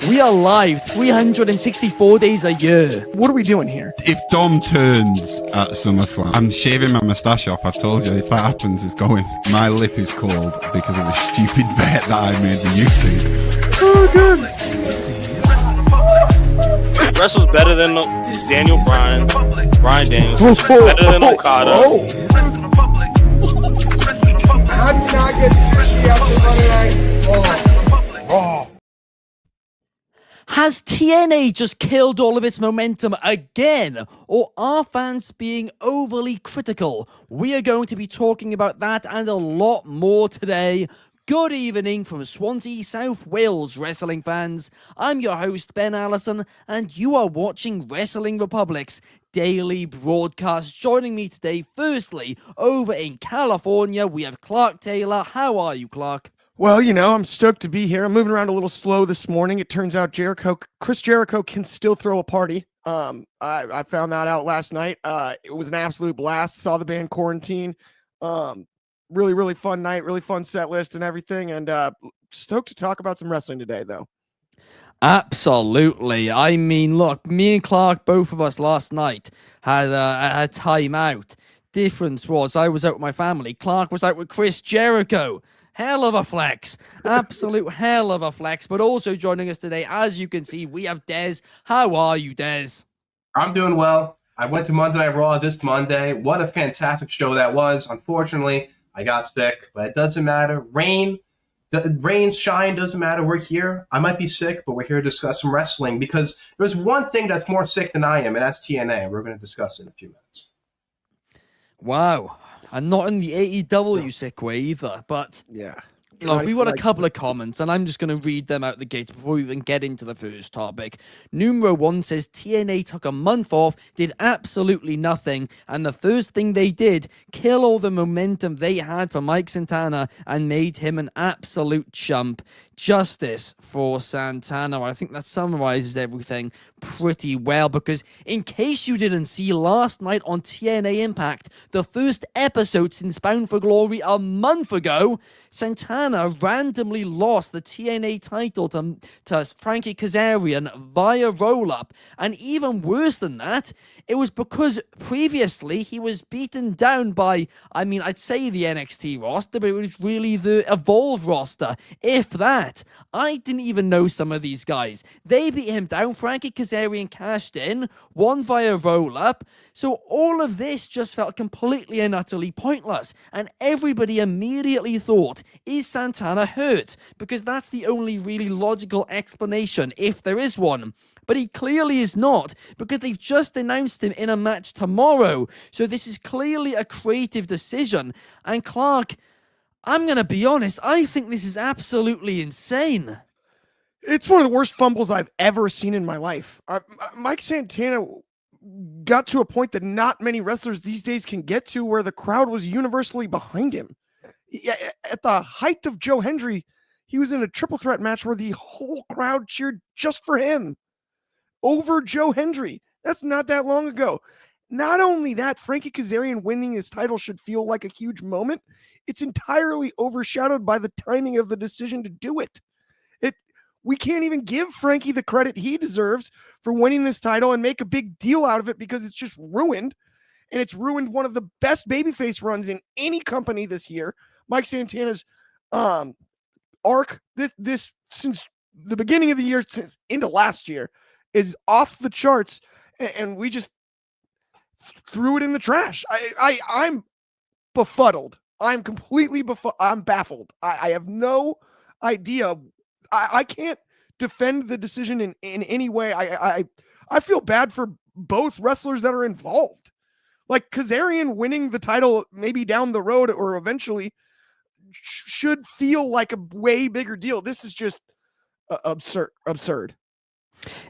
We are live 364 days a year. What are we doing here? If Dom turns at SummerSlam, I'm shaving my moustache off. I've told you, if that happens, it's going. My lip is cold because of a stupid bet that I made with YouTube. Oh, good. Wrestle's better than Daniel Bryan. Bryan Daniels. Better than Okada. How do you not get 60 after Monday Night Raw? Has TNA just killed all of its momentum again? Or are fans being overly critical? We are going to be talking about that and a lot more today. Good evening from Swansea, South Wales, wrestling fans. I'm your host, Ben Allison, and you are watching Wrestling Republic's daily broadcast. Joining me today, firstly, over in California, we have Clark Taylor. How are you, Clark? Well, you know, I'm stoked to be here. I'm moving around a little slow this morning. It turns out Chris Jericho can still throw a party. I found that out last night. It was an absolute blast. Saw the band Quarantine. Really, really fun night, really fun set list and everything. And stoked to talk about some wrestling today, though. Absolutely. I mean, look, me and Clark, both of us last night had a time out. Difference was I was out with my family. Clark was out with Chris Jericho. Hell of a flex. Absolute hell of a flex. But also joining us today, as you can see, we have Dez. How are you, Dez? I'm doing well. I went to Monday Night Raw this Monday. What a fantastic show that was. Unfortunately, I got sick, but it doesn't matter. Rain, shine, doesn't matter. We're here. I might be sick, but we're here to discuss some wrestling because there's one thing that's more sick than I am, and that's TNA. We're going to discuss it in a few minutes. Wow. And not in the AEW sick way either, but Yeah. look, we've got a couple of comments, and I'm just going to read them out the gates before we even get into the first topic. Numero 1 says, TNA took a month off, did absolutely nothing, and the first thing they did, kill all the momentum they had for Mike Santana and made him an absolute chump. Justice for Santana. I think that summarizes everything pretty well, because in case you didn't see last night on TNA Impact, the first episode since Bound for Glory a month ago, Santana randomly lost the TNA title to Frankie Kazarian via roll-up. And even worse than that, it was because previously he was beaten down by, I'd say the NXT roster, but it was really the Evolve roster, if that. I didn't even know some of these guys. They beat him down. Frankie Kazarian cashed in, won via roll-up. So all of this just felt completely and utterly pointless. And everybody immediately thought, is Santana hurt? Because that's the only really logical explanation, if there is one. But he clearly is not, because they've just announced him in a match tomorrow. So this is clearly a creative decision. And Clark, I'm going to be honest, I think this is absolutely insane. It's one of the worst fumbles I've ever seen in my life. Mike Santana got to a point that not many wrestlers these days can get to, where the crowd was universally behind him. At the height of Joe Hendry, he was in a triple threat match where the whole crowd cheered just for him over Joe Hendry. That's not that long ago. Not only that, Frankie Kazarian winning his title should feel like a huge moment. It's entirely overshadowed by the timing of the decision to do it. We can't even give Frankie the credit he deserves for winning this title and make a big deal out of it, because it's just ruined. And it's ruined one of the best babyface runs in any company this year. Mike Santana's arc, this since the beginning of the year, since into last year, is off the charts, and we just threw it in the trash. I'm befuddled. I'm completely I'm baffled. I have no idea. I can't defend the decision in any way. I feel bad for both wrestlers that are involved. Like, Kazarian winning the title maybe down the road or eventually should feel like a way bigger deal. This is just absurd.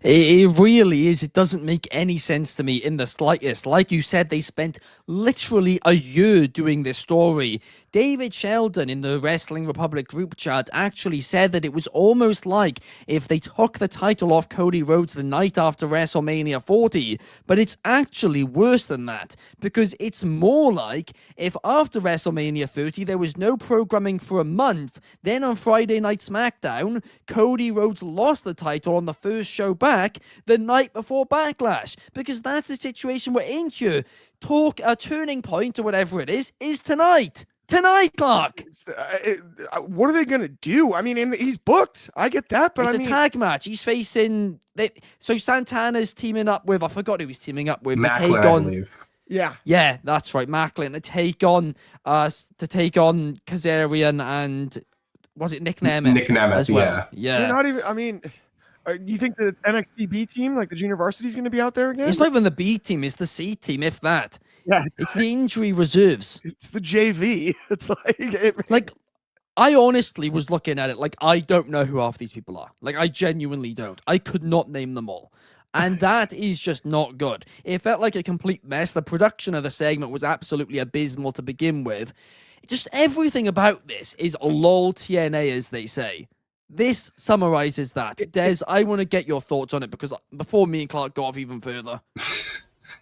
It really is. It doesn't make any sense to me in the slightest. Like you said, they spent literally a year doing this story. David Sheldon in the Wrestling Republic group chat actually said that it was almost like if they took the title off Cody Rhodes the night after WrestleMania 40, but it's actually worse than that, because it's more like if after WrestleMania 30 there was no programming for a month, then on Friday Night SmackDown, Cody Rhodes lost the title on the first show back the night before Backlash, because that's the situation we're in here. A turning point or whatever it is tonight. Tonight, Clark. What are they going to do? I mean, he's booked. I get that, but it's a tag match. He's facing... So Santana's teaming up with... I forgot who he's teaming up with. Macklin, to take I on... believe. Yeah, that's right. Macklin to take on Kazarian and... Was it Nick Nemeth? Nick Nemeth, as well. Yeah. They're not even... I mean... you think the NXT B team, like the Junior Varsity, is going to be out there again? It's not even the B team. It's the C team, if that. Yeah. It's the injury reserves. It's the JV. It's like... I honestly was looking at it like I don't know who half these people are. Like, I genuinely don't. I could not name them all. And that is just not good. It felt like a complete mess. The production of the segment was absolutely abysmal to begin with. Just everything about this is lol TNA, as they say. This summarizes that. Des, I want to get your thoughts on it, because before me and Clark go off even further.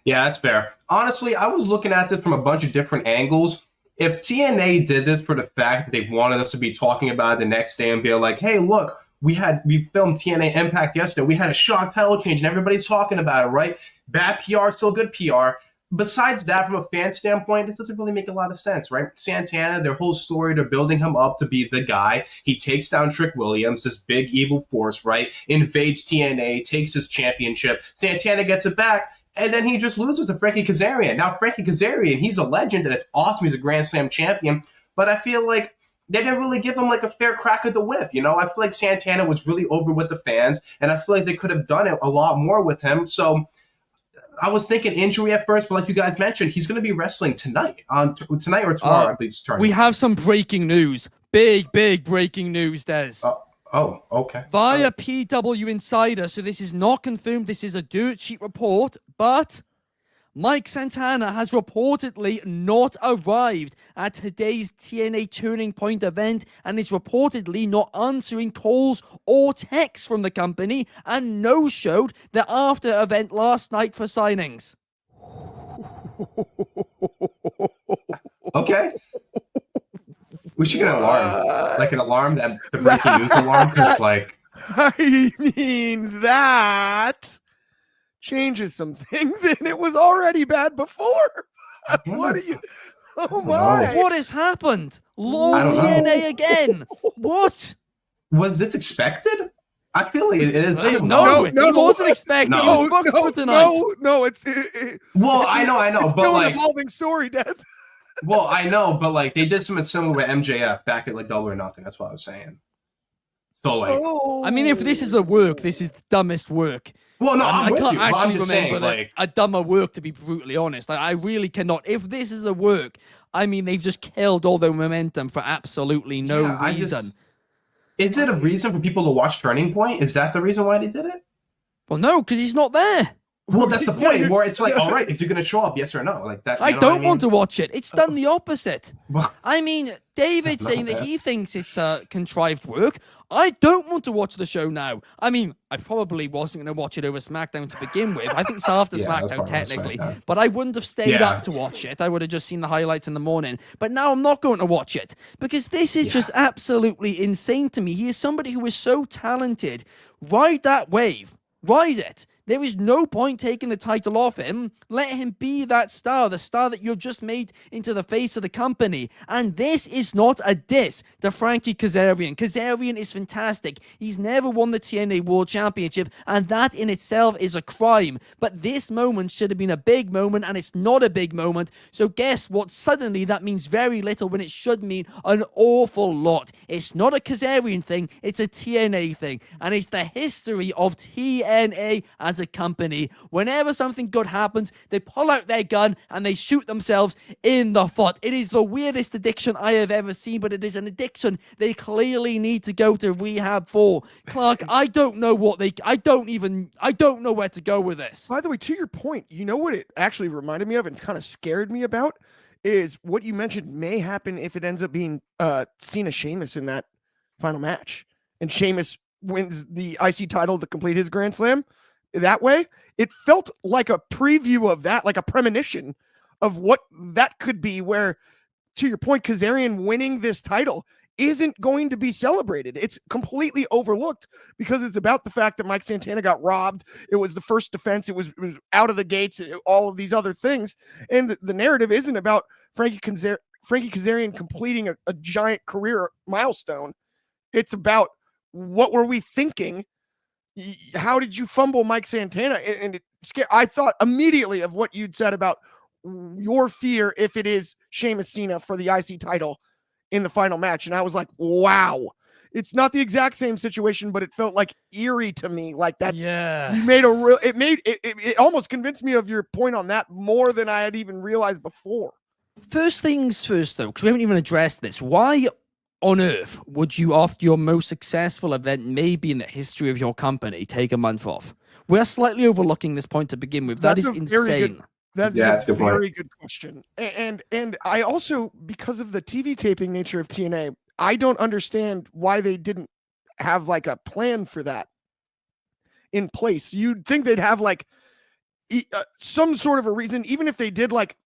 Yeah, that's fair. Honestly, I was looking at this from a bunch of different angles. If TNA did this for the fact that they wanted us to be talking about it the next day and be like, hey, look, we filmed TNA Impact yesterday. We had a shock title change and everybody's talking about it, right? Bad PR, still good PR. Besides that, from a fan standpoint, this doesn't really make a lot of sense, right? Santana, their whole story, they're building him up to be the guy. He takes down Trick Williams, this big evil force, right? Invades TNA, takes his championship. Santana gets it back. And then he just loses to Frankie Kazarian. Now, Frankie Kazarian, he's a legend, and it's awesome. He's a Grand Slam champion. But I feel like they didn't really give him like a fair crack of the whip. You know, I feel like Santana was really over with the fans, and I feel like they could have done it a lot more with him. So I was thinking injury at first, but like you guys mentioned, he's going to be wrestling tonight or tomorrow. I believe it's we have some breaking news. Big breaking news, Des. Oh, okay. Via PW Insider, so this is not confirmed, this is a dirt sheet report, but Mike Santana has reportedly not arrived at today's TNA Turning Point event and is reportedly not answering calls or texts from the company and no-showed the after event last night for signings. Okay. We should get an alarm, like an alarm, that the breaking news alarm, because like... I mean, that changes some things, and it was already bad before. What are you... Oh, my. What has happened? Lol TNA again. What? Was this expected? I feel like it is. No, it wasn't expected. It was booked for tonight. No, it's... Well, I know, it's but still like... an evolving story, Des. Well, I know, but like they did something similar with MJF back at like Double or Nothing. That's what I was saying. So like, I mean, if this is a work, this is the dumbest work. Well, no, I with can't you. actually I'm just remember saying, like, a dumber work, to be brutally honest. I really cannot. If this is a work, I mean, they've just killed all their momentum for absolutely no reason. Is it a reason for people to watch Turning Point? Is that the reason why they did it? Well, no, because he's not there. Well, that's the point. Where it's like, all right, if you're going to show up, yes or no, like that. I don't want to watch it. It's done the opposite. I mean, David saying that he thinks it's contrived work. I don't want to watch the show now. I mean, I probably wasn't going to watch it over SmackDown to begin with. I think it's after SmackDown, technically. But I wouldn't have stayed up to watch it. I would have just seen the highlights in the morning. But now I'm not going to watch it because this is just absolutely insane to me. He is somebody who is so talented. Ride that wave. Ride it. There is no point taking the title off him. Let him be that star, the star that you've just made into the face of the company. And this is not a diss to Frankie Kazarian. Kazarian is fantastic. He's never won the TNA World Championship, and that in itself is a crime. But this moment should have been a big moment, and it's not a big moment. So guess what? Suddenly that means very little when it should mean an awful lot. It's not a Kazarian thing, it's a TNA thing. And it's the history of TNA as as a company, whenever something good happens, they pull out their gun and they shoot themselves in the foot. It is the weirdest addiction I have ever seen, but it is an addiction they clearly need to go to rehab for. Clark, I don't know where to go with this. By the way, to your point, you know what it actually reminded me of and kind of scared me about is what you mentioned may happen if it ends up being Cena Sheamus in that final match. And Sheamus wins the IC title to complete his Grand Slam that way. It felt like a preview of that, like a premonition of what that could be, where, to your point, Kazarian winning this title isn't going to be celebrated. It's completely overlooked because it's about the fact that Mike Santana got robbed. It was the first defense. It was out of the gates, all of these other things. And the narrative isn't about Frankie Kazarian completing a giant career milestone. It's about, what were we thinking? How did you fumble Mike Santana? And it scared. I thought immediately of what you'd said about your fear if it is Sheamus Cena for the IC title in the final match. And I was like, wow, it's not the exact same situation, but it felt like eerie to me. Like that's, you made it almost convinced me of your point on that more than I had even realized before. First things first, though, because we haven't even addressed this. Why on earth would you, after your most successful event, maybe in the history of your company, take a month off? We're slightly overlooking this point to begin with. That is insane. That's a very good question. And I also, because of the TV taping nature of TNA, I don't understand why they didn't have like a plan for that in place. You'd think they'd have like some sort of a reason, even if they did like,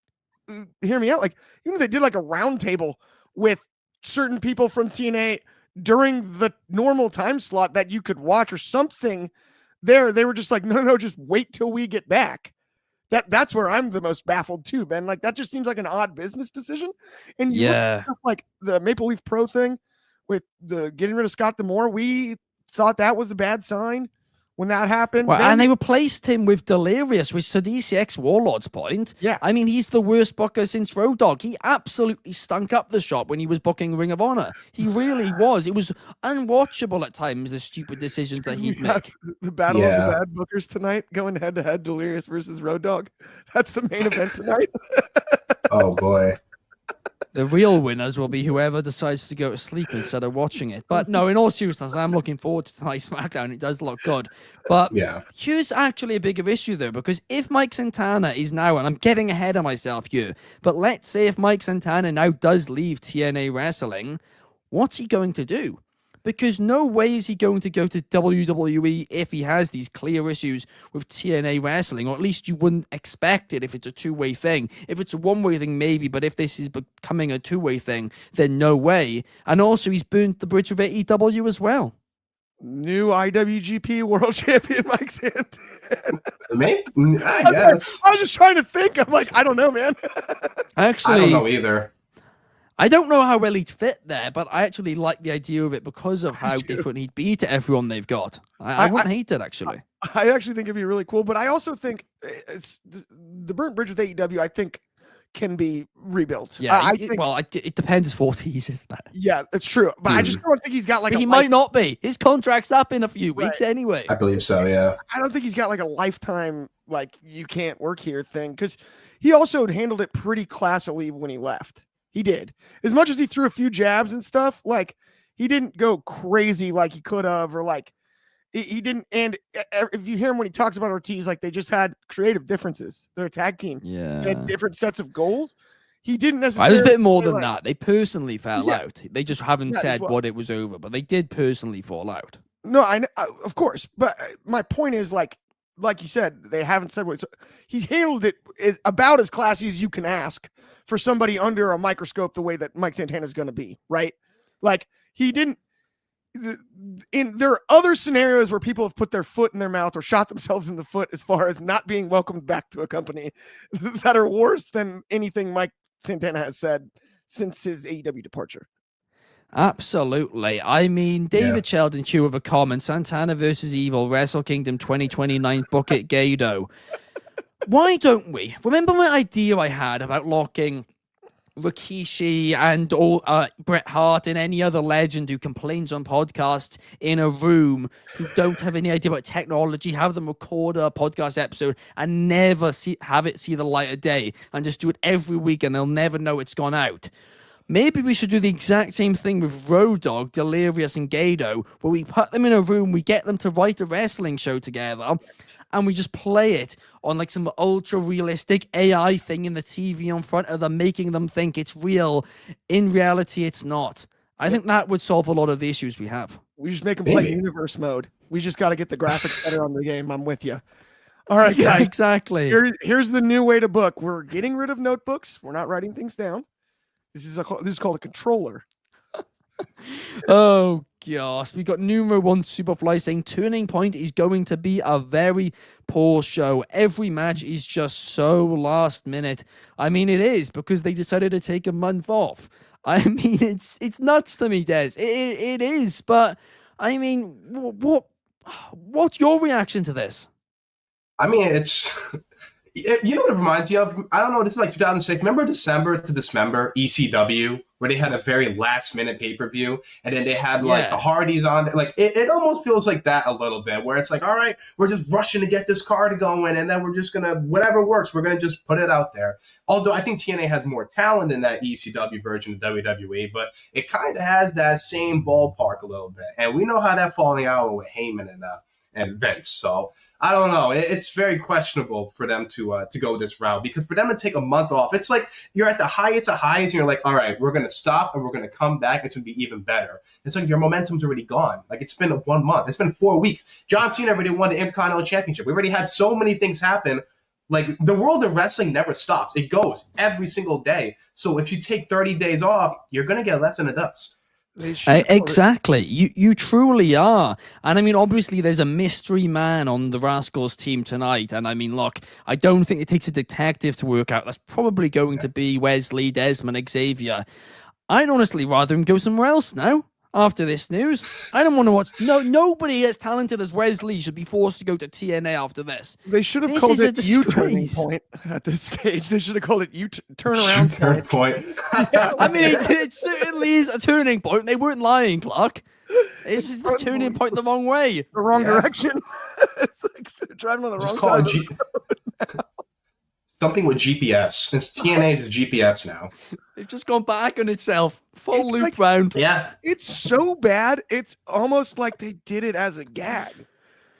hear me out, like even if they did like a round table with certain people from TNA during the normal time slot that you could watch or something there. They were just like, no, just wait till we get back. That's where I'm the most baffled too, Ben. Like that just seems like an odd business decision. And like the Maple Leaf Pro thing with the getting rid of Scott D'Amore, we thought that was a bad sign when that happened. Well, and they replaced him with Delirious, which, to DCX Warlord's point, I mean, he's the worst booker since Road Dogg. He absolutely stunk up the shop when he was booking Ring of Honor. He really was. It was unwatchable at times, the stupid decisions that he'd make. The battle of the bad bookers tonight, going head to head, Delirious versus Road Dogg. That's the main event tonight. Oh boy. The real winners will be whoever decides to go to sleep instead of watching it. But no, in all seriousness, I'm looking forward to tonight's SmackDown. It does look good. But here's actually a bigger issue, though, because if Mike Santana is now, and I'm getting ahead of myself here, but let's say if Mike Santana now does leave TNA Wrestling, what's he going to do? Because no way is he going to go to WWE if he has these clear issues with TNA Wrestling, or at least you wouldn't expect it if it's a two-way thing. If it's a one-way thing, maybe, but if this is becoming a two-way thing, then no way. And also, he's burnt the bridge with AEW as well. New IWGP World Champion Mike Santana. Maybe, I guess. I was just trying to think. I'm like, I don't know, man. Actually, I don't know either. I don't know how well he'd fit there, but I actually like the idea of it because of how different he'd be to everyone they've got. I wouldn't hate it, actually. I actually think it'd be really cool, but I also think the burnt bridge with AEW, I think, can be rebuilt. Yeah, it depends for Ortiz, isn't that? Yeah, it's true. But I just don't think he's got like he might not be. His contract's up in a few weeks anyway. I believe so, yeah. I don't think he's got like a lifetime, like, you can't work here thing, because he also handled it pretty classily when he left. He did. As much as he threw a few jabs and stuff, like, he didn't go crazy like he could have, or like, he didn't. And if you hear him when he talks about Ortiz, like, they just had creative differences. They're a tag team. Yeah. They had different sets of goals. He didn't necessarily. It was a bit more than that. They personally fell out. They just haven't said what it was over, but they did personally fall out. No, I of course. But my point is, like you said, they haven't said what. So he's handled it about as classy as you can ask for somebody under a microscope, the way that Mike Santana is going to be, right? Like, he didn't. There are other scenarios where people have put their foot in their mouth or shot themselves in the foot as far as not being welcomed back to a company that are worse than anything Mike Santana has said since his AEW departure. Absolutely. I mean, David Sheldon Q with a comment: Santana versus Evil, Wrestle Kingdom 2029, book it, Gado. Why don't we? Remember my idea I had about locking Rikishi and all Bret Hart and any other legend who complains on podcasts in a room who don't have any idea about technology, have them record a podcast episode and never have it see the light of day and just do it every week and they'll never know it's gone out. Maybe we should do the exact same thing with Road Dogg, Delirious, and Gato, where we put them in a room, we get them to write a wrestling show together, and we just play it on like some ultra-realistic AI thing in the TV in front of them, making them think it's real. In reality, it's not. I think that would solve a lot of the issues we have. We just make them play universe mode. We just got to get the graphics better on the game. I'm with you. All right, guys. Yeah, exactly. Here's the new way to book. We're getting rid of notebooks. We're not writing things down. This is called a controller. Oh gosh, we got numero 1 Superfly saying Turning Point is going to be a very poor show. Every match is just so last minute. I mean, it is because they decided to take a month off. I mean, it's nuts to me, Des. It is, but I mean, what's your reaction to this? I mean, it's you know what it reminds me of? I don't know. This is like 2006. Remember December to Dismember ECW, where they had a very last minute pay per view, and then they had like the Hardys on. Like it almost feels like that a little bit, where it's like, all right, we're just rushing to get this card going, and then we're just gonna whatever works, we're gonna just put it out there. Although I think TNA has more talent in that ECW version of WWE, but it kind of has that same ballpark a little bit, and we know how that falling out with Heyman and Vince. So I don't know. It's very questionable for them to go this route, because for them to take a month off, it's like you're at the highest of highs and you're like, all right, we're going to stop and we're going to come back. It's going to be even better. It's like your momentum's already gone. Like it's been 1 month. It's been 4 weeks. John Cena already won the Intercontinental Championship. We already had so many things happen. Like the world of wrestling never stops. It goes every single day. So if you take 30 days off, you're going to get left in the dust. Exactly. You truly are. And I mean, obviously there's a mystery man on the Rascals team tonight. And I mean, look, I don't think it takes a detective to work out. That's probably going to be Wesley, Desmond, Xavier. I'd honestly rather him go somewhere else now. After this news, I don't want to watch. Nobody as talented as Wesley should be forced to go to TNA after this. They should have called it U-turning point at this stage. They should have called it turnaround point. I mean, it certainly is a turning point. They weren't lying, Clark. It's just a turning point the wrong way, the wrong direction. It's like they're driving on the wrong side of the road. Something with GPS. Since TNA is GPS now. It's just gone back on itself. Full loop round. Yeah. It's so bad. It's almost like they did it as a gag.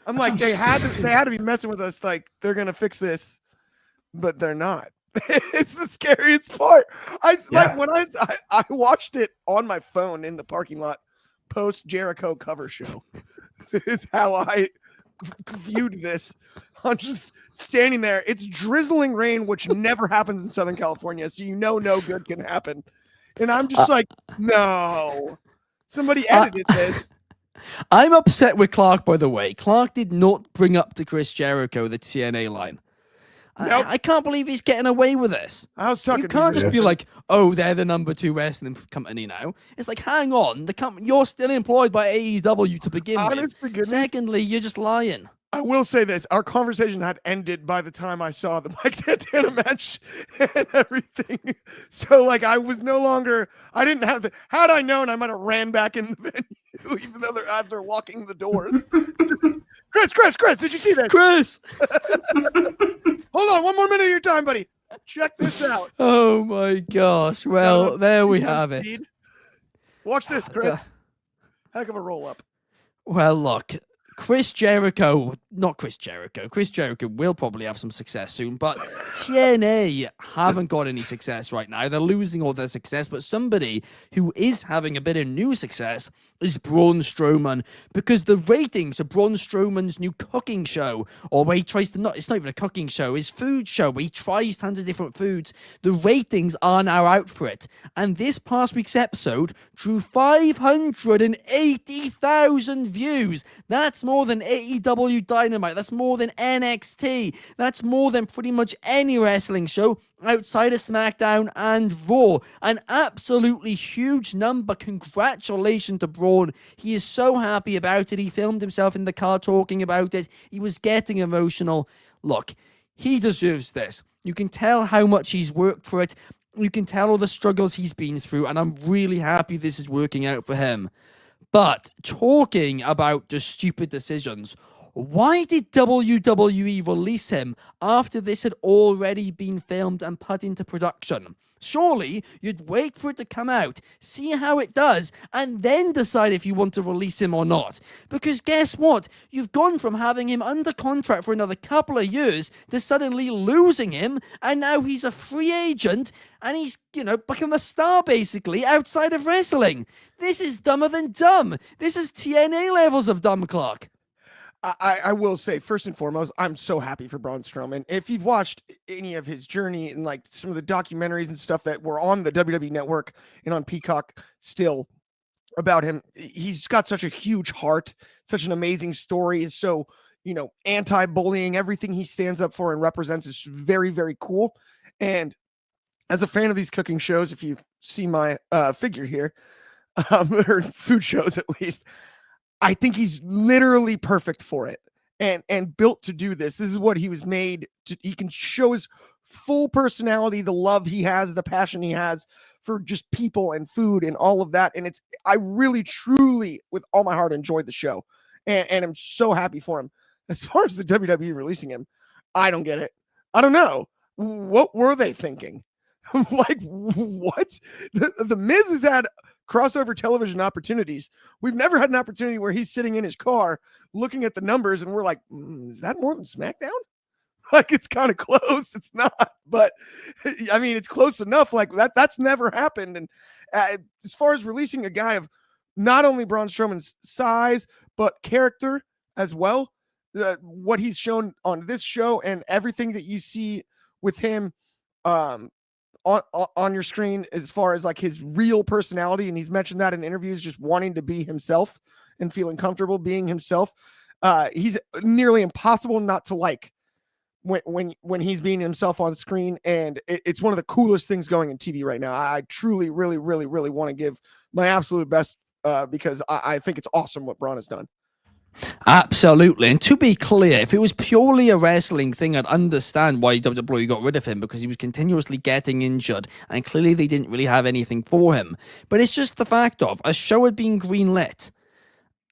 I'm like, they had to be messing with us. Like they're going to fix this, but they're not. It's the scariest part. Like when I watched it on my phone in the parking lot post Jericho cover show. Is how I viewed this. I'm just standing there. It's drizzling rain, which never happens in Southern California, so no good can happen. And I'm just like, no. Somebody edited this. I'm upset with Clark, by the way. Clark did not bring up to Chris Jericho the TNA line. Nope. I can't believe he's getting away with this. I was talking. You can't just be like, "Oh, they're the number 2 wrestling company now." It's like, hang on, you're still employed by AEW to begin with. Secondly, you're just lying. I will say this: our conversation had ended by the time I saw the Mike Santana match and everything. So, like, I was no longer. I didn't have the. Had I known, I might have ran back in the venue, even though they're out there walking the doors. Chris, did you see that? Chris. Hold on, one more minute of your time, buddy. Check this out. Oh my gosh. Well, there we have it. Watch this, Chris. Heck of a roll up. Well, look, Chris Jericho will probably have some success soon, but TNA haven't got any success right now. They're losing all their success, but somebody who is having a bit of new success is Braun Strowman, because the ratings of Braun Strowman's new cooking show, or where he tries to it's not even a cooking show, his food show, where he tries tons of different foods, the ratings are now out for it. And this past week's episode drew 580,000 views. That's more than AEW Dynamite. That's more than NXT. That's more than pretty much any wrestling show outside of SmackDown and Raw. An absolutely huge number. Congratulations to Braun. He is so happy about it. He filmed himself in the car talking about it. He was getting emotional. Look, he deserves this. You can tell how much he's worked for it. You can tell all the struggles he's been through, and I'm really happy this is working out for him. But talking about the stupid decisions, why did WWE release him after this had already been filmed and put into production? Surely you'd wait for it to come out, see how it does, and then decide if you want to release him or not. Because guess what? You've gone from having him under contract for another couple of years to suddenly losing him, and now he's a free agent, and he's, become a star basically outside of wrestling. This is dumber than dumb. This is TNA levels of dumb, Clark. I will say, first and foremost, I'm so happy for Braun Strowman. If you've watched any of his journey and like some of the documentaries and stuff that were on the WWE Network and on Peacock still about him, he's got such a huge heart, such an amazing story. Is so, anti-bullying. Everything he stands up for and represents is very, very cool. And as a fan of these cooking shows, if you see my figure here, or food shows at least, I think he's literally perfect for it and built to do this. This is what he was made to. He can show his full personality, the love he has, the passion he has for just people and food and all of that. And I really, truly, with all my heart, enjoyed the show. And I'm so happy for him. As far as the WWE releasing him, I don't get it. I don't know. What were they thinking? Like, what? The Miz has had crossover television opportunities. We've never had an opportunity where he's sitting in his car looking at the numbers and we're like, is that more than SmackDown? Like, it's kind of close. It's not, but I mean, it's close enough. Like that's never happened. And as far as releasing a guy of not only Braun Strowman's size, but character as well, what he's shown on this show and everything that you see with him, on your screen as far as like his real personality, and he's mentioned that in interviews, just wanting to be himself and feeling comfortable being himself. He's nearly impossible not to like when he's being himself on screen, and it's one of the coolest things going in TV right now. I truly, really, really, really want to give my absolute best because I think it's awesome what Braun has done. Absolutely. And to be clear, if it was purely a wrestling thing, I'd understand why WWE got rid of him, because he was continuously getting injured and clearly they didn't really have anything for him. But it's just the fact of a show had been greenlit.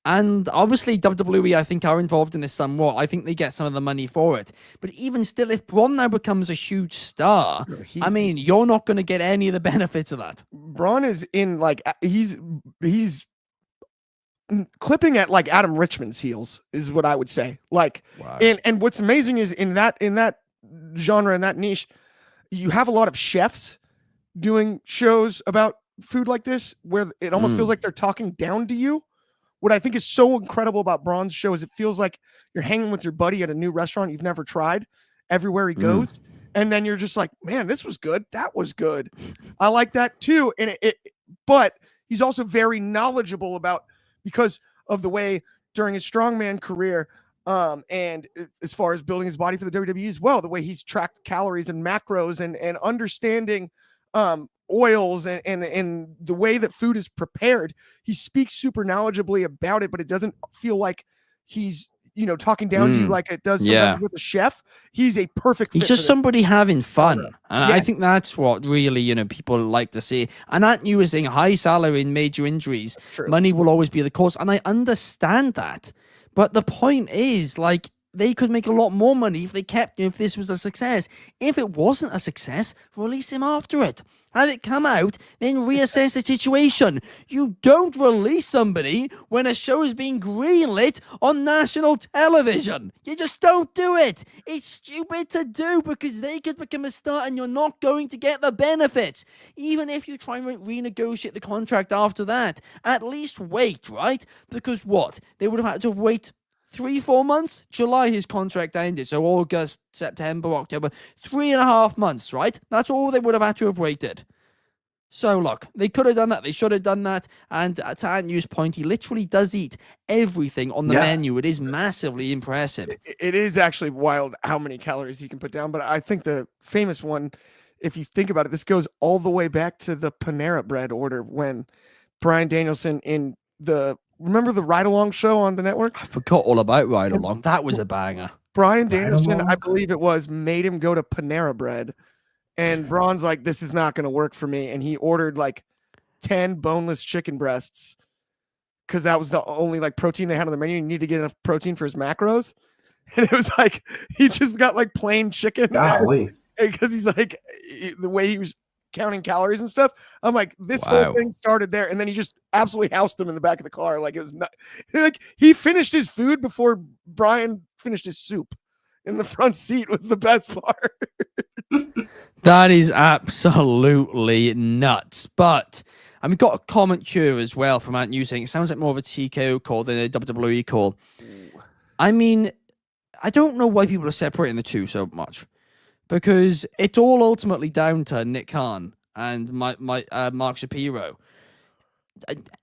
And obviously WWE, I think, are involved in this somewhat. I think they get some of the money for it. But even still, if Braun now becomes a huge star, I mean, you're not going to get any of the benefits of that. Braun is in like, he's clipping at like Adam Richman's heels is what I would say. Like, wow. And what's amazing is in that genre, in that niche, you have a lot of chefs doing shows about food like this, where it almost feels like they're talking down to you. What I think is so incredible about Braun's show is it feels like you're hanging with your buddy at a new restaurant you've never tried everywhere he goes. And then you're just like, man, this was good. That was good. I like that too. And but he's also very knowledgeable about, because of the way during his strongman career, and as far as building his body for the WWE as well, the way he's tracked calories and macros and understanding oils and the way that food is prepared. He speaks super knowledgeably about it, but it doesn't feel like he's, talking down to you like it does sometimes with a chef. He's a perfect fit. He's just somebody having fun. And I think that's what really, people like to see. And that you were saying, high salary and major injuries, money will always be the cause. And I understand that. But the point is, like, they could make a lot more money if they kept him, if this was a success. If it wasn't a success, release him after it. Have it come out, then reassess the situation. You don't release somebody when a show is being greenlit on national television. You just don't do it. It's stupid to do because they could become a star and you're not going to get the benefits. Even if you try and renegotiate the contract after that, at least wait, right? Because what? They would have had to wait 3-4 months. July his contract ended, so August, September, October, 3.5 months, right? That's all they would have had to have waited. So look, they could have done that, they should have done that, and to Anthony's point, he literally does eat everything on the menu. It is massively impressive. It is actually wild how many calories he can put down, but I think the famous one, if you think about it, this goes all the way back to the Panera Bread order when Bryan Danielson remember the Ride Along show on the network? I forgot all about Ride Along. That was a banger. Bryan Danielson, I believe it was, made him go to Panera Bread And Braun's like, this is not going to work for me. And he ordered like 10 boneless chicken breasts because that was the only like protein they had on the menu. You need to get enough protein for his macros. And it was like, he just got like plain chicken. Golly. Because he's like, the way he was counting calories and stuff. I'm like, this Wow. whole thing started there. And then he just absolutely housed him in the back of the car. Like it was not like he finished his food before Brian finished his soup in the front seat was the best part. That is absolutely nuts. But and we got a comment here as well from Ant New saying it sounds like more of a TKO call than a WWE call. I mean, I don't know why people are separating the two so much, because it's all ultimately down to Nick Khan and Mark Shapiro.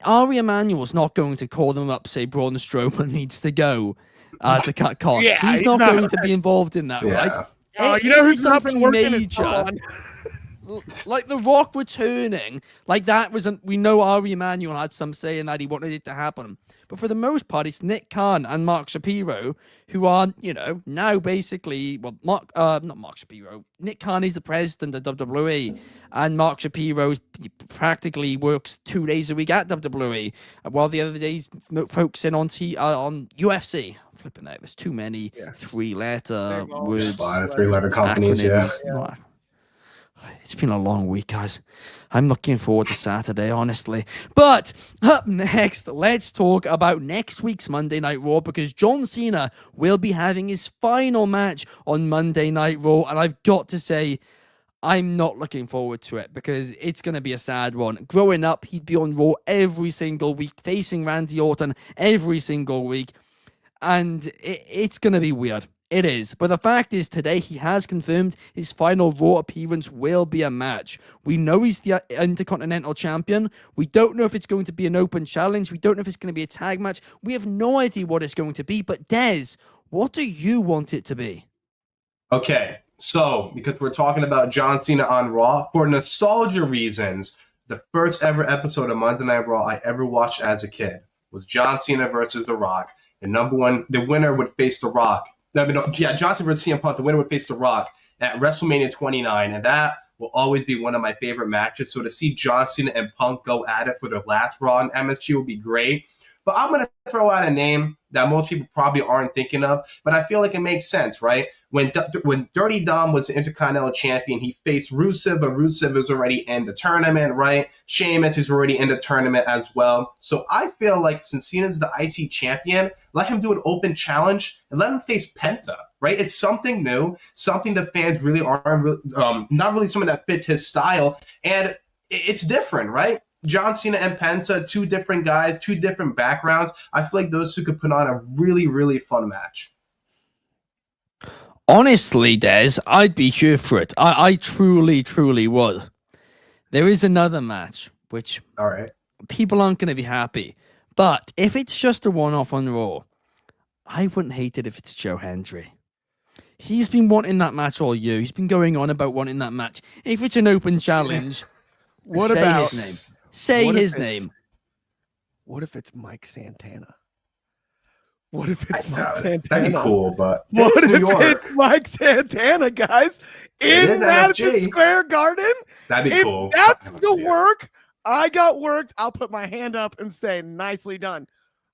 Ari Emanuel's not going to call them up, say Braun Strowman needs to go to cut costs. Yeah, he's not going to be involved in that, right? Oh, If you know who's it's not been something working? major, like The Rock returning, like that wasn't. We know Ari Emanuel had some say in that he wanted it to happen, but for the most part, it's Nick Khan and Mark Shapiro who are, now basically, well, not Mark Shapiro. Nick Khan is the president of WWE, and Mark Shapiro practically works 2 days a week at WWE, while the other days focusing on UFC. Flipping out, there's too many three-letter words. 3-letter companies, acronyms. It's been a long week, guys. I'm looking forward to Saturday, honestly. But up next, let's talk about next week's Monday Night Raw, because John Cena will be having his final match on Monday Night Raw, and I've got to say, I'm not looking forward to it because it's going to be a sad one. Growing up, he'd be on Raw every single week, facing Randy Orton every single week, and it's going to be weird. It is. But the fact is, today he has confirmed his final Raw appearance will be a match. We know he's the Intercontinental Champion. We don't know if it's going to be an open challenge. We don't know if it's going to be a tag match. We have no idea what it's going to be. But Des, what do you want it to be? Okay, so because we're talking about John Cena on Raw, for nostalgia reasons, the first ever episode of Monday Night Raw I ever watched as a kid was John Cena versus The Rock. The winner would face The Rock. John Cena versus CM Punk, the winner would face The Rock at WrestleMania 29, and that will always be one of my favorite matches. So to see John Cena and Punk go at it for their last Raw on MSG would be great. But I'm going to throw out a name that most people probably aren't thinking of, but I feel like it makes sense, right? When Dirty Dom was the Intercontinental Champion, he faced Rusev, but Rusev is already in the tournament, right? Sheamus is already in the tournament as well. So I feel like since Cena's the IC champion, let him do an open challenge and let him face Penta, right? It's something new, something the fans really aren't, not really something that fits his style, and it's different, right? John Cena and Penta, two different guys, two different backgrounds. I feel like those two could put on a really, really fun match. Honestly, Des, I'd be here for it. I truly, truly would. There is another match, which All right. people aren't going to be happy. But if it's just a one-off on Raw, I wouldn't hate it if it's Joe Hendry. He's been wanting that match all year. He's been going on about wanting that match. If it's an open challenge, What say about his name? Say what if his it's- name. What if it's Mike Santana? What if it's Mike That'd Santana? be cool, but What it's New if York. it's Mike Santana, guys? It In is Madison NFG. Square Garden? That'd be If cool. that's I wanna the see it. work, I got worked. I'll put my hand up and say, nicely done.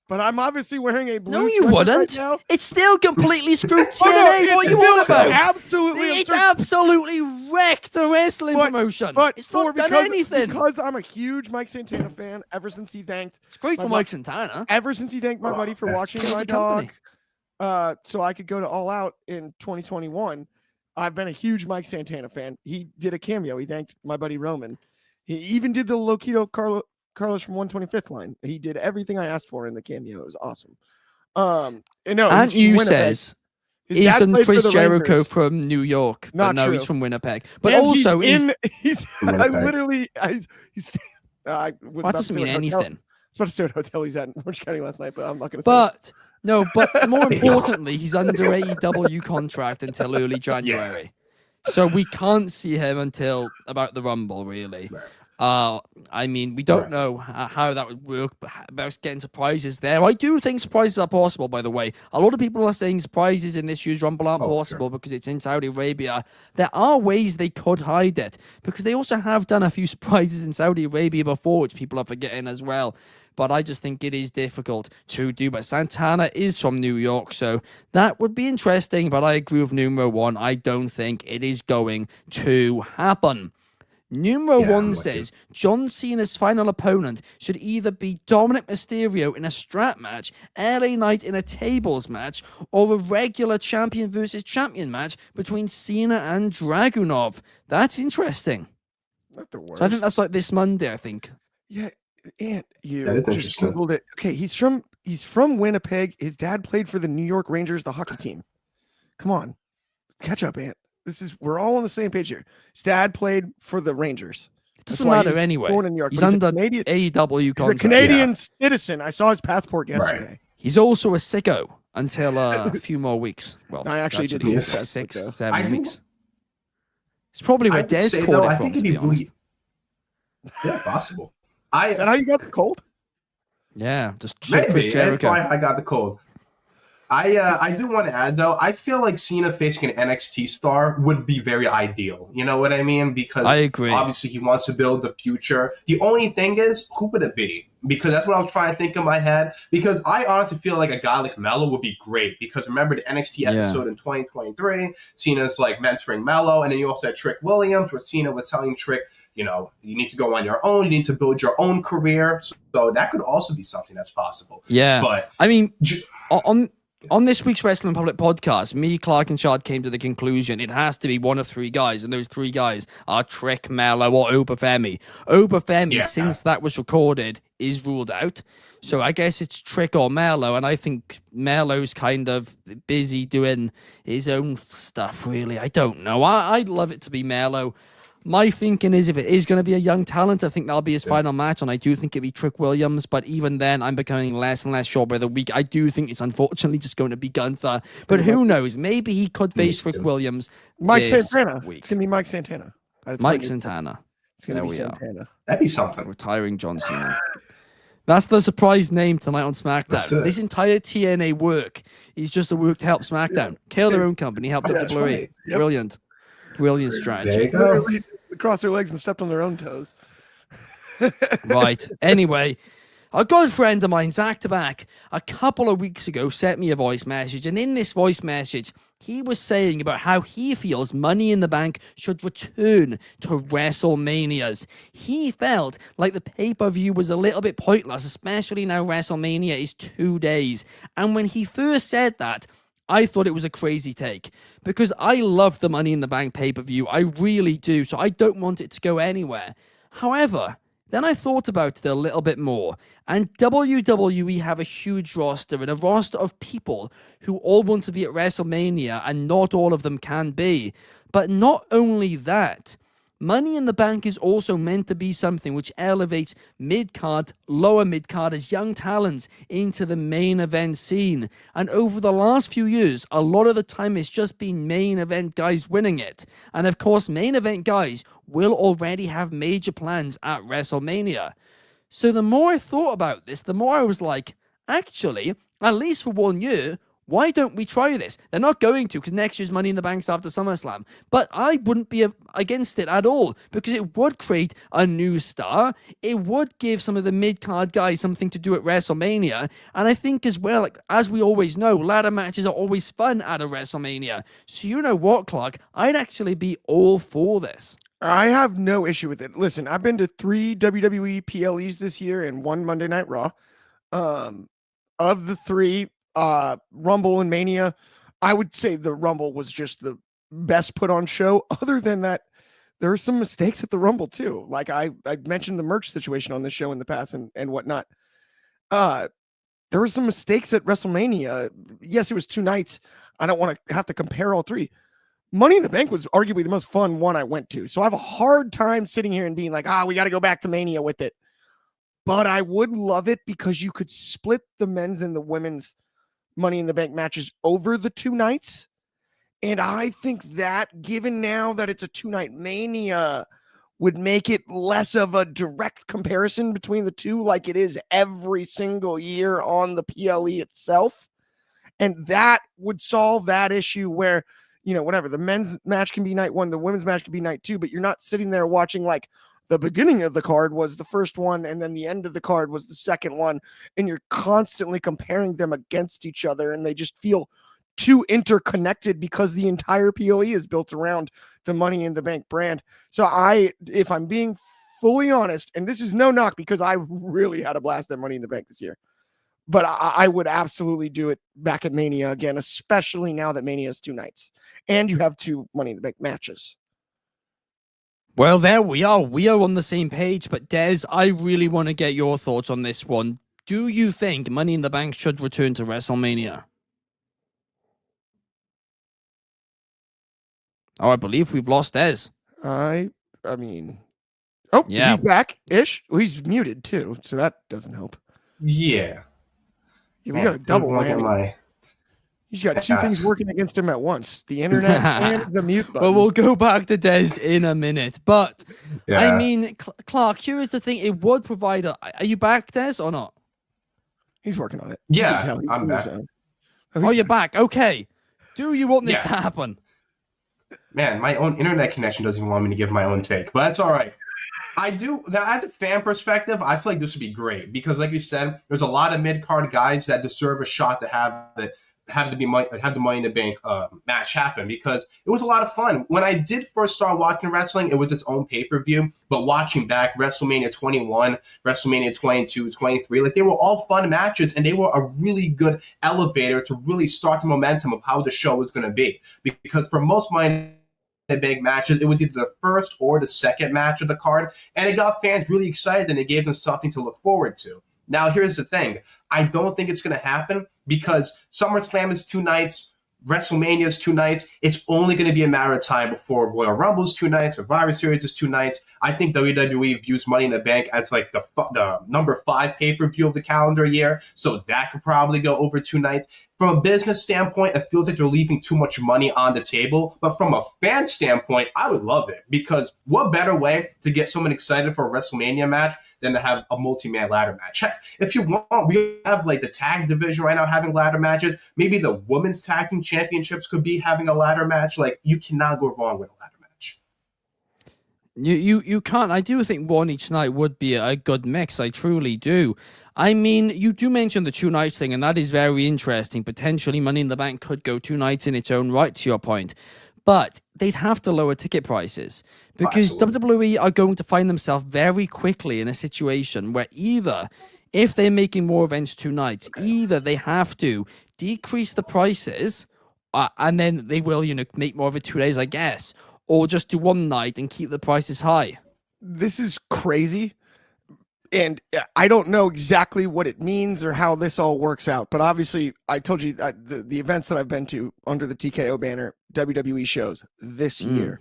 But I'm obviously wearing a blue No, you sweatshirt wouldn't. right now. It's still completely screwed TNA. Oh, no, what are you it's on about? Absolutely It's absurd. absolutely wrecked the wrestling But- promotion. But It's not done because, anything. because I'm a huge Mike Santana fan, ever since he thanked It's great my for bu- Mike Santana. my buddy for yeah. watching Kills my the company. dog, so I could go to All Out in 2021. I've been a huge Mike Santana fan. He did a cameo. He thanked my buddy Roman. He even did the Loquito Carlos from 125th line. He did everything I asked for in the cameo. It was awesome. And no, Aunt he's from you Winnipeg. says His dad isn't played for Chris the Jericho Rangers. from New York? But Not no, he's true. from Winnipeg. But And also, he's he's I Winnipeg. literally, he's I was that about to doesn't say mean what hotel- anything. I was about to say what hotel he's at in Orange County last night, but I'm not going to say. But no, but more importantly, he's under AEW contract until early January. So we can't see him until about the Rumble, really. I mean, we don't know how that would work, but about getting surprises there. I do think surprises are possible, by the way. A lot of people are saying surprises in this year's Rumble aren't possible because it's in Saudi Arabia. There are ways they could hide it, because they also have done a few surprises in Saudi Arabia before, which people are forgetting as well. But I just think it is difficult to do. But Santana is from New York, so that would be interesting. But I agree with numero one. I don't think it is going to happen. Numero one says John Cena's final opponent should either be Dominic Mysterio in a strap match, LA Knight in a tables match, or a regular champion versus champion match between Cena and Dragunov. That's interesting. Not the worst. So I think that's like this Monday, I think. Yeah, and you That is just interesting. Googled it. Okay, he's from Winnipeg. His dad played for the New York Rangers, the hockey team. Come on, catch up, Ant. We're all on the same page here. His dad played for the Rangers. It doesn't matter anyway. Born in New York, he's but under Canadian, AEW he's a contract. Canadian citizen. I saw his passport yesterday. Right. He's also a sicko until a few more weeks. Well, I actually did be see that, 6, but, 7 weeks. It's probably where Des caught it from, to be honest. Yeah, possible. Is that how you got the cold? Yeah, just Maybe. Chris That's Jericho. why I got the cold. I do want to add, though, I feel like Cena facing an NXT star would be very ideal. You know what I mean? Because I agree. Obviously, he wants to build the future. The only thing is, who would it be? Because that's what I was trying to think in my head. Because I honestly feel like a guy like Melo would be great. Because remember the NXT episode in 2023? Cena's like mentoring Melo. And then you also had Trick Williams, where Cena was telling Trick, you know, you need to go on your own. You need to build your own career. So that could also be something that's possible. Yeah. But I mean, on this week's Wrestling Public podcast, me, Clark, and Shard came to the conclusion it has to be one of three guys, and those three guys are Trick, Mello, or Obafemi. Obafemi, since that was recorded, is ruled out. So I guess it's Trick or Mello, and I think Mello's kind of busy doing his own stuff, really. I don't know. I'd love it to be Mello. My thinking is if it is going to be a young talent, I think that'll be his final match, and I do think it'll be Trick Williams, but even then, I'm becoming less and less sure by the week. I do think it's unfortunately just going to be Gunther, but who knows? Maybe he could face Trick Williams Mike this Santana. week. It's going to be Mike Santana. Mike Santana. It's going to be Santana. that'd be something. Retiring John Cena. That's the surprise name tonight on SmackDown. This entire TNA work is just a work to help SmackDown. Kill their own company, help WWE. Right. Yep. Brilliant. Brilliant strategy. There you go. Crossed their legs and stepped on their own toes. Right. Anyway, a good friend of mine, Zach Tabak, a couple of weeks ago sent me a voice message. And in this voice message, he was saying about how he feels Money in the Bank should return to WrestleManias. He felt like the pay-per-view was a little bit pointless, especially now WrestleMania is 2 days. And when he first said that, I thought it was a crazy take because I love the Money in the Bank pay-per-view. I really do. So I don't want it to go anywhere. However, then I thought about it a little bit more. And WWE have a huge roster and a roster of people who all want to be at WrestleMania, and not all of them can be. But not only that, Money in the Bank is also meant to be something which elevates mid-card, lower mid-card as young talents into the main event scene. And over the last few years, a lot of the time it's just been main event guys winning it. And of course, main event guys will already have major plans at WrestleMania. So the more I thought about this, the more I was like, actually, at least for 1 year, why don't we try this? They're not going to, because next year's Money in the Bank's after SummerSlam. But I wouldn't be against it at all, because it would create a new star. It would give some of the mid-card guys something to do at WrestleMania. And I think as well, like, as we always know, ladder matches are always fun at a WrestleMania. So you know what, Clark? I'd actually be all for this. I have no issue with it. Listen, I've been to 3 WWE PLEs this year and 1 Monday Night Raw. Of the 3, Rumble and Mania, I would say the Rumble was just the best put on show. Other than that, there are some mistakes at the Rumble too. Like I mentioned the merch situation on this show in the past and whatnot. There were some mistakes at WrestleMania. Yes, it was 2 nights. I don't want to have to compare all 3. Money in the Bank was arguably the most fun one I went to. So I have a hard time sitting here and being like, we got to go back to Mania with it. But I would love it because you could split the men's and the women's Money in the Bank matches over the 2 nights. And I think that, given now that it's a 2-night Mania, would make it less of a direct comparison between the two, like it is every single year on the PLE itself. And that would solve that issue where, whatever, the men's match can be night 1, the women's match can be night 2, but you're not sitting there watching like the beginning of the card was the first one and then the end of the card was the second one, and you're constantly comparing them against each other, and they just feel too interconnected because the entire PLE is built around the Money in the Bank brand. So if I'm being fully honest, and this is no knock because I really had a blast at Money in the Bank this year, but I would absolutely do it back at Mania again, especially now that Mania is 2 nights and you have 2 Money in the Bank matches. Well, there we are. We are on the same page. But Des, I really want to get your thoughts on this one. Do you think Money in the Bank should return to WrestleMania? Oh, I believe we've lost Des. I mean, oh, Yeah. He's back-ish. Well, he's muted too, so that doesn't help. Yeah. Yeah, we got a double whammy. He's got 2 things working against him at once: the internet and the mute button. Well, we'll go back to Des in a minute. But Yeah. I mean, Clark, here's the thing: it would provide a. Are you back, Des, or not? He's working on it. Yeah, I'm back. Oh, you're back. Okay. Do you want this to happen? Man, my own internet connection doesn't even want me to give my own take, but that's all right. I do. Now, as a fan perspective, I feel like this would be great because, like you said, there's a lot of mid-card guys that deserve a shot to have the Money in the Bank match happen because it was a lot of fun. When I did first start watching wrestling, it was its own pay-per-view, but watching back WrestleMania 21, WrestleMania 22, 23, like they were all fun matches and they were a really good elevator to really start the momentum of how the show was going to be. Because for most Money in the Bank matches, it was either the first or the second match of the card, and it got fans really excited and it gave them something to look forward to. Now, here's the thing. I don't think it's going to happen because SummerSlam is 2 nights, WrestleMania is 2 nights. It's only going to be a matter of time before Royal Rumble is 2 nights, Survivor Series is 2 nights. I think WWE views Money in the Bank as like the number 5 pay-per-view of the calendar year, so that could probably go over 2 nights. From a business standpoint, it feels like they're leaving too much money on the table. But from a fan standpoint, I would love it because what better way to get someone excited for a WrestleMania match than to have a multi-man ladder match? Heck, if you want, we have like the tag division right now having ladder matches. Maybe the women's tag team championships could be having a ladder match. Like, you cannot go wrong with a ladder match. You can't. I do think one each night would be a good mix. I truly do. I mean, you do mention the 2 nights thing, and that is very interesting. Potentially, Money in the Bank could go 2 nights in its own right, to your point. But they'd have to lower ticket prices because WWE are going to find themselves very quickly in a situation where either, if they're making more events 2 nights, either they have to decrease the prices and then they will, make more of it 2 days, I guess, or just do 1 night and keep the prices high. This is crazy. And I don't know exactly what it means or how this all works out. But obviously, I told you the events that I've been to under the TKO banner, WWE shows this year.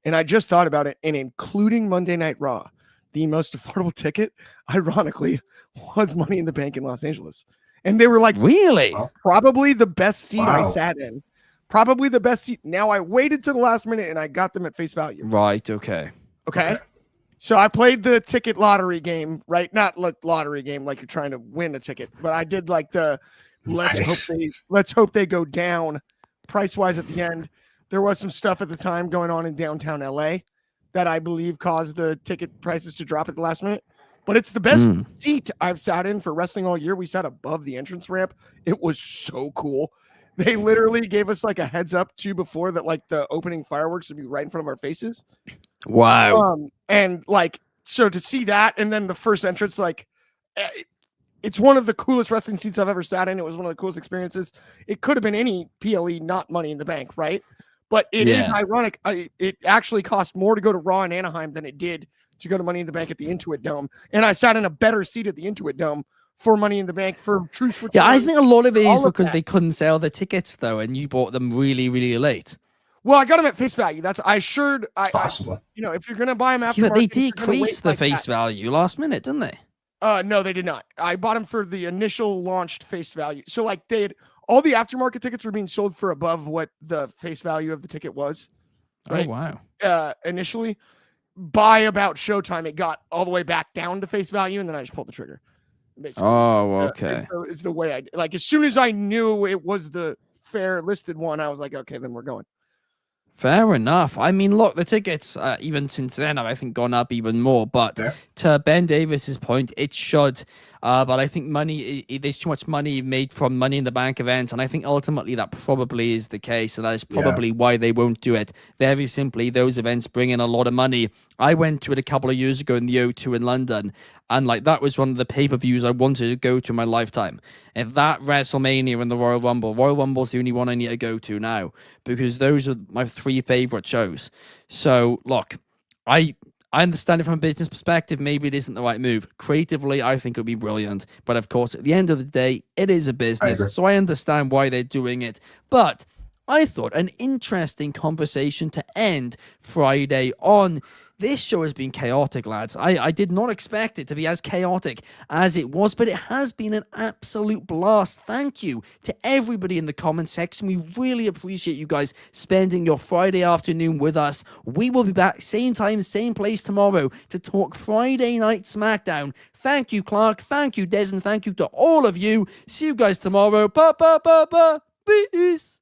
And I just thought about it. And including Monday Night Raw, the most affordable ticket, ironically, was Money in the Bank in Los Angeles. And they were like, really? Probably the best seat I sat in. Probably the best seat. Now, I waited to the last minute and I got them at face value. Right. Okay. So I played the ticket lottery game, right? Not lottery game like you're trying to win a ticket, but I did like the let's hope they go down price wise at the end. There was some stuff at the time going on in downtown LA that I believe caused the ticket prices to drop at the last minute. But it's the best seat I've sat in for wrestling all year. We sat above the entrance ramp. It was so cool. They literally gave us like a heads up too before that, like the opening fireworks would be right in front of our faces. Wow. And like, so to see that, and then the first entrance, like, it's one of the coolest wrestling seats I've ever sat in. It was one of the coolest experiences. It could have been any PLE, not Money in the Bank, right? But it is ironic. It actually cost more to go to Raw in Anaheim than it did to go to Money in the Bank at the Intuit Dome. And I sat in a better seat at the Intuit Dome for Money in the Bank for True Switch. Yeah, I think a lot of it is because they couldn't sell the tickets, though, and you bought them really, really late. Well, I got them at face value. That's possible. If you're gonna buy them after, but they decreased the face value last minute, didn't they? No, they did not. I bought them for the initial launched face value. So like all the aftermarket tickets were being sold for above what the face value of the ticket was. Right? Oh wow! Initially, by about showtime, it got all the way back down to face value, and then I just pulled the trigger. Basically. Oh, okay. Is the way I like. As soon as I knew it was the fair listed one, I was like, okay, then we're going. Fair enough. I mean, look, the tickets, even since then, have, I think, gone up even more. But Yeah. to Ben Davis's point, it should. But I think there's too much money made from Money in the Bank events. And I think ultimately that probably is the case. And that is probably why they won't do it. Very simply, those events bring in a lot of money. I went to it a couple of years ago in the O2 in London. And like that was one of the pay-per-views I wanted to go to in my lifetime. If that WrestleMania and the Royal Rumble's the only one I need to go to now because those are my 3 favorite shows. So look, I understand it from a business perspective. Maybe it isn't the right move. Creatively, I think it would be brilliant. But of course, at the end of the day, it is a business. So I understand why they're doing it. But I thought an interesting conversation to end Friday on. This show has been chaotic, lads. I did not expect it to be as chaotic as it was, but it has been an absolute blast. Thank you to everybody in the comment section. We really appreciate you guys spending your Friday afternoon with us. We will be back same time, same place tomorrow to talk Friday Night SmackDown. Thank you, Clark. Thank you, Des, and thank you to all of you. See you guys tomorrow. Peace.